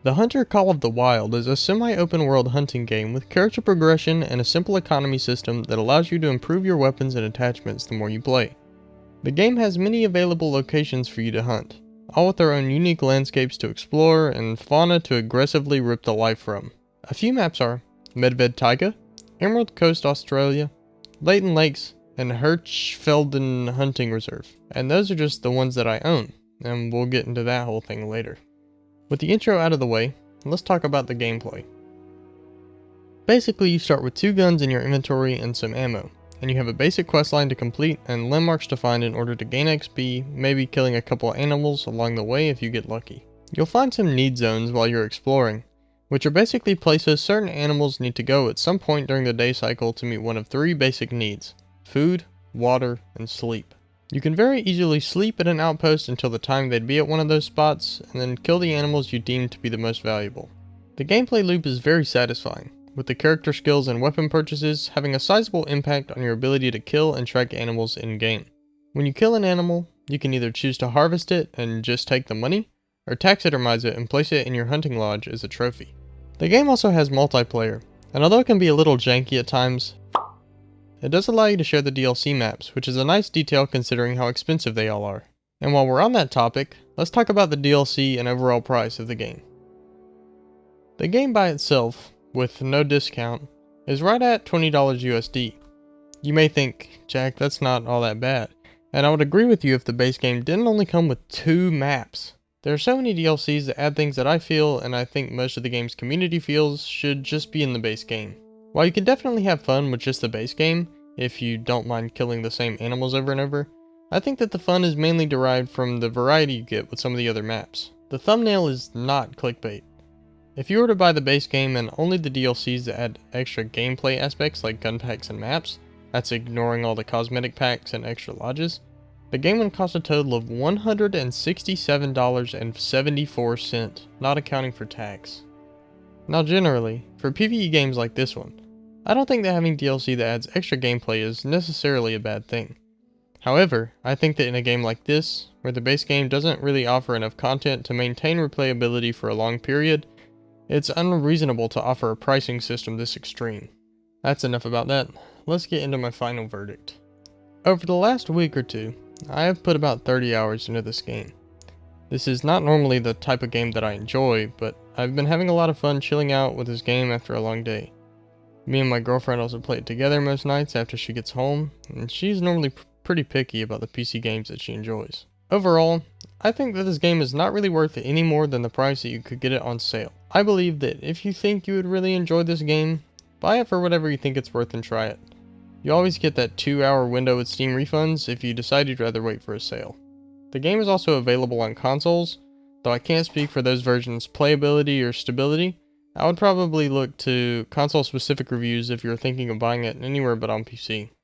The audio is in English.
The Hunter Call of the Wild is a semi-open world hunting game with character progression and a simple economy system that allows you to improve your weapons and attachments the more you play. The game has many available locations for you to hunt, all with their own unique landscapes to explore and fauna to aggressively rip the life from. A few maps are Medved Taiga, Emerald Coast Australia, Leighton Lakes, and Hirschfelden Hunting Reserve, and those are just the ones that I own, and we'll get into that whole thing later. With the intro out of the way, let's talk about the gameplay. Basically, you start with 2 guns in your inventory and some ammo, and you have a basic questline to complete and landmarks to find in order to gain XP, maybe killing a couple animals along the way if you get lucky. You'll find some need zones while you're exploring, which are basically places certain animals need to go at some point during the day cycle to meet one of 3 basic needs: food, water, and sleep. You can very easily sleep at an outpost until the time they'd be at one of those spots, and then kill the animals you deem to be the most valuable. The gameplay loop is very satisfying, with the character skills and weapon purchases having a sizable impact on your ability to kill and track animals in-game. When you kill an animal, you can either choose to harvest it and just take the money, or taxidermize it and place it in your hunting lodge as a trophy. The game also has multiplayer, and although it can be a little janky at times, it does allow you to share the DLC maps, which is a nice detail considering how expensive they all are. And while we're on that topic, let's talk about the DLC and overall price of the game. The game by itself, with no discount, is right at $20 USD. You may think, Jack, that's not all that bad, and I would agree with you if the base game didn't only come with 2 maps. There are so many DLCs that add things that I feel, and I think most of the game's community feels, should just be in the base game. While you can definitely have fun with just the base game, if you don't mind killing the same animals over and over, I think that the fun is mainly derived from the variety you get with some of the other maps. The thumbnail is not clickbait. If you were to buy the base game and only the DLCs that add extra gameplay aspects like gun packs and maps, that's ignoring all the cosmetic packs and extra lodges, the game would cost a total of $167.74, not accounting for tax. Now generally, for PvE games like this one, I don't think that having DLC that adds extra gameplay is necessarily a bad thing. However, I think that in a game like this, where the base game doesn't really offer enough content to maintain replayability for a long period, it's unreasonable to offer a pricing system this extreme. That's enough about that. Let's get into my final verdict. Over the last week or two, I have put about 30 hours into this game. This is not normally the type of game that I enjoy, but I've been having a lot of fun chilling out with this game after a long day. Me and my girlfriend also play it together most nights after she gets home, and she's normally pretty picky about the PC games that she enjoys. Overall, I think that this game is not really worth it any more than the price that you could get it on sale. I believe that if you think you would really enjoy this game, buy it for whatever you think it's worth and try it. You always get that 2-hour window with Steam refunds if you decide you'd rather wait for a sale. The game is also available on consoles, though I can't speak for those versions' playability or stability. I would probably look to console-specific reviews if you're thinking of buying it anywhere but on PC.